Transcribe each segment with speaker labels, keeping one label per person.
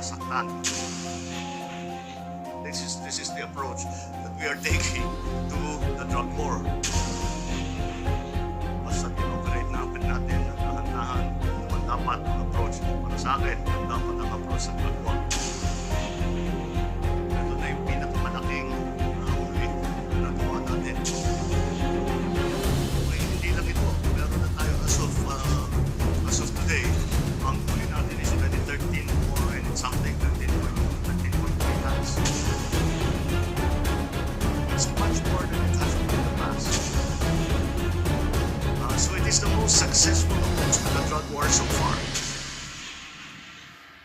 Speaker 1: nasasaktan. This is the approach that we are taking to the drug war. Basta tinoperate natin ang dahan-dahan naman dapat ang approach. Para sa akin, yung dapat ang approach sa drug war. Ito na yung pinakamalaking huli na nagawa natin. Okay, hindi lang ito. Meron na tayo as of today. Ang huli natin is 13 point something, 13.3 tons. It's much more than it has been in the past. So it is the most successful approach to the drug war so far.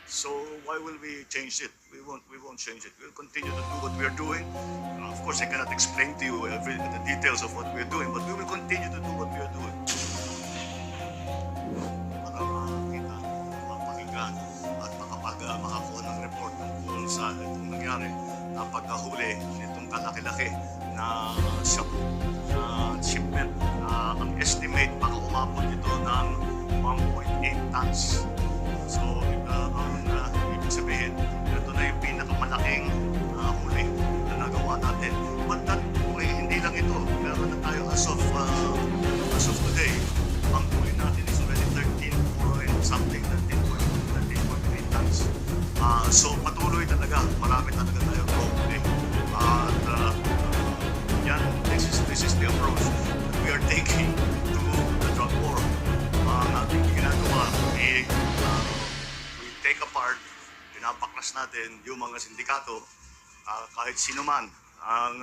Speaker 1: So why will we change it? We won't change it. We'll continue to do what we are doing. Of course, I cannot explain to you the details of what we are doing, but we will continue to do what we are doing. Para makita, mapakinggan, at makakuha ng report tungkol sa itong nangyari na pagkahuli nitong kalaki-laki na shipment. Ang estimate baka umabot ito ng 1.8 tons. So, ang ibig sabihin, ito na yung pinakamalaking huli na nagawa natin. But that, hindi lang ito. Meron na tayo as of today. Ang huli natin is already 13 point something, 13.3 tons. So, patuloy talaga. Marami talaga tayong huli. At yan, this is the approach that we are taking to the drug war. Ang ating ginagawa, we take apart, pinapaklas natin yung mga sindikato, kahit sino man ang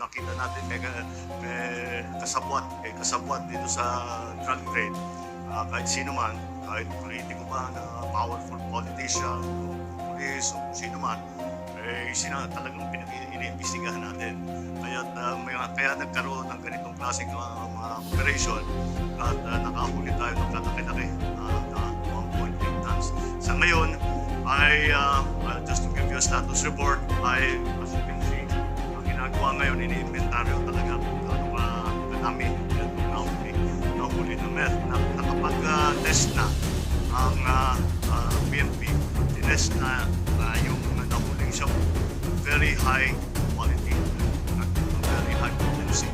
Speaker 1: nakita natin may kasabwat dito sa drug trade, kahit sino man, kahit politiko ba na powerful politician, police, o sino man, talagang iniimbestigahan natin. Kaya nagkaroon ng ganitong klaseng mga operation at nakahuli tayo ng kalaki-laki na 1.8 tons. Sa ngayon, just to give you a status report, as you can see, ang ginagawa ngayon, ini-inventaryo talaga kung gaano kadami itong nahuli na meth. Nakapag-test na ang PNP, tinest na yung nahuling siya very high quality, very high potency.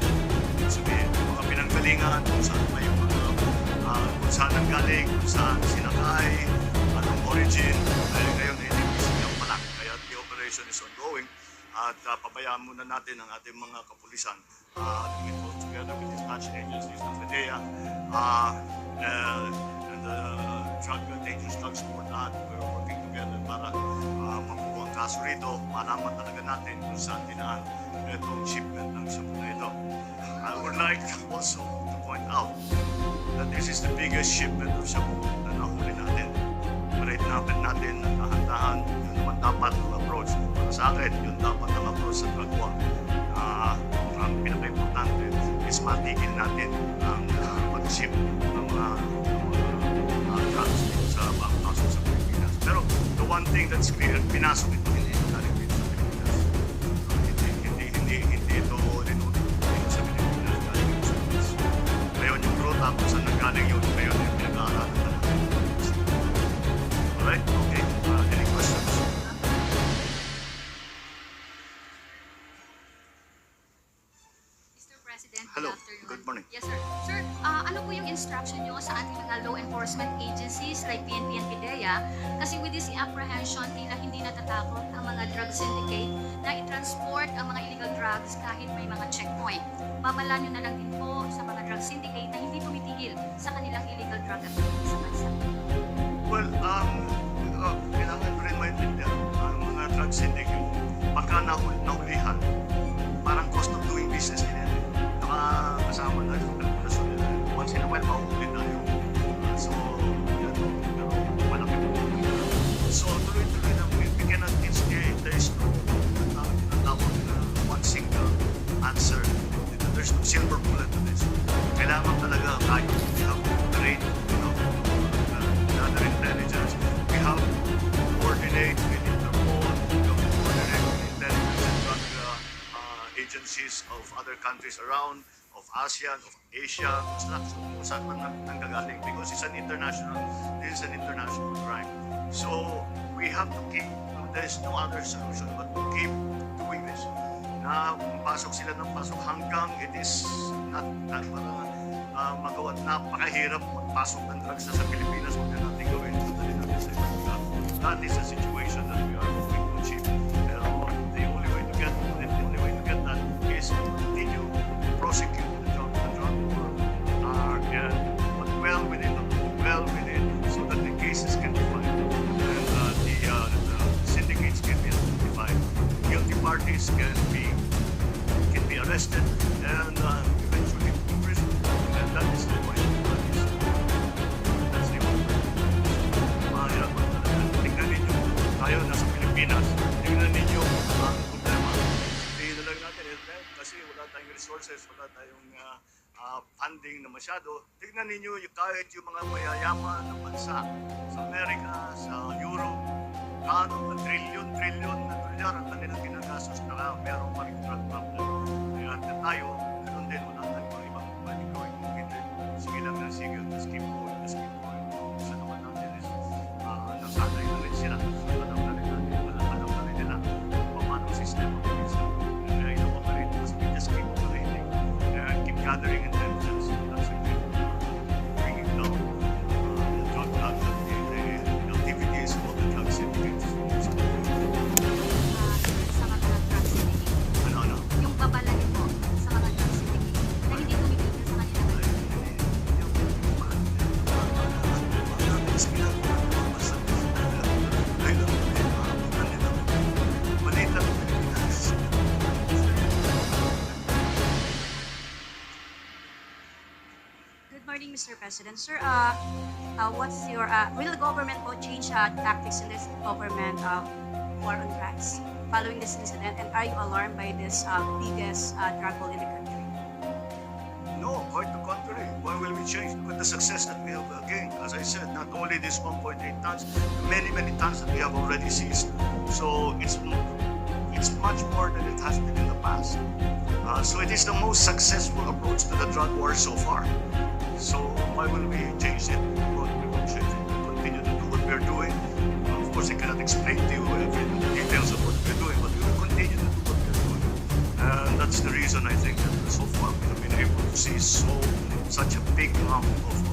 Speaker 1: Sabihin, mga pinanggalingan kung saan may kung saan ang galing, kung saan sinakay, anong origin, ngayon inimbestigahan pa lang. Kaya the operation is ongoing at pabayaan muna natin ang ating mga kapulisan together with dispatch agencies ng PDEA and the Dangerous Drugs Board. We're working together para makuha ang kaso rito, malaman talaga natin kung saan dinaan itong shipment ng shabu na ito. I would like also to point out that this is the biggest shipment of shabu na nahuli natin. Operate natin ng dahan-dahan. Yun naman dapat ang approach. Para sa akin, yun dapat ang approach sa drug war. Ang pinaka-importante is matigil natin ang pag-ship ng mga drugs sa bangkaso sa Pilipinas. Pero the one thing that's clear, pinasok ito hindi galing dito sa Pilipinas. Hindi ito rinuto dito sa Pilipinas, galing dito sa Pilipinas. Ngayon yung ruta kung saan nanggaling yun, ngayon yung pinag-aaralan na natin. Alright? Okay. Any questions?
Speaker 2: Mr. President,
Speaker 1: Hello.
Speaker 2: good afternoon.
Speaker 1: Good morning.
Speaker 2: Yes, sir. Sir, ano po yung instruction nyo sa ating mga law enforcement agencies like PNP and PDEA? Kasi with this apprehension, hindi natatakot ang mga drug syndicate na i-transport ang mga illegal drugs kahit may mga checkpoint. Babala nyo na lang din po sa mga drug syndicate na hindi tumitigil sa kanilang illegal drug activity sa bansa.
Speaker 1: Well, kailangan rin maintindihan ang mga drug syndicate, pagka nahulihan, parang cost of doing business din yan. Nakakasama na yung kalkulasyon nila. Once in a while, mahuhuli tayo. So, yan, pero malaki po. So, tuloy-tuloy na, we cannot instigate. There is no tinatawag na one single answer. There's no silver bullet to this. Kailangan talaga tayo. We have to operate, other intelligence. We have to coordinate with Interpol, we have to coordinate with intelligence and drug agencies of other countries around, of ASEAN, of Asia, kung saan man nanggagaling, because this is an international crime. So, we have to keep, there's no other solution but to keep doing this. Na pasok sila ng pasok hanggang it is not para magawa. Napakahirap magpasok ng drugs sa Pilipinas. Huwag na natin gawin. Madali natin sa ibang lugar. That is a situation that we are hoping to achieve. Pero the only way to get that is to continue to prosecute the drug war. But well within so that the cases can be filed and the syndicates can be identified. Guilty parties can be arrested and eventually imprisoned. And that is the point. That's the only way. Mahirapan talaga. Tingnan ninyo, tayo nasa Pilipinas. Tingnan ninyo ang problema. Tingnan na lang natin kasi wala tayong resources, wala tayong funding na masyado. Tignan ninyo kahit yung mga mayayaman ng bansa sa Amerika, sa Europe, kaano na trilyon na dolyar ang kanilang ginagastos na meron pa rin drug problem. Kaya tayo, ganun din, wala tayong mga ibang pwedeng gawin kung hindi. Sige lang na sige, just keep going. Isa naman natin is nasanay na rin sila. Alam na rin nila kung paano ang sistema ng isa. Kaya ino-operate kasi we just keep operating and keep gathering intelligence. That's the thing. Bringing down the drug the activities of the drug syndicates.
Speaker 2: Sa mga drug syndicate.
Speaker 1: Ano?
Speaker 2: Yung babala niyo po sa mga drug syndicate na hindi tumigil sa kanila.
Speaker 3: Good morning, Mr. President. Sir, what's your will the government po change tactics in this government war on drugs following this incident? And are you alarmed by this biggest drug war in the country?
Speaker 1: No, quite the contrary. Why will we change? Look at the success that we have gained. As I said, not only this 1.8 tons, many tons that we have already seized. So it's much more than it has been in the past. So it is the most successful approach to the drug war so far. So why will we change it? We won't change it. We continue to do what we're doing. Of course, I cannot explain to you every details of what we're doing, but we will continue to do what we're doing. And that's the reason I think that so far we have been able to see such a big amount of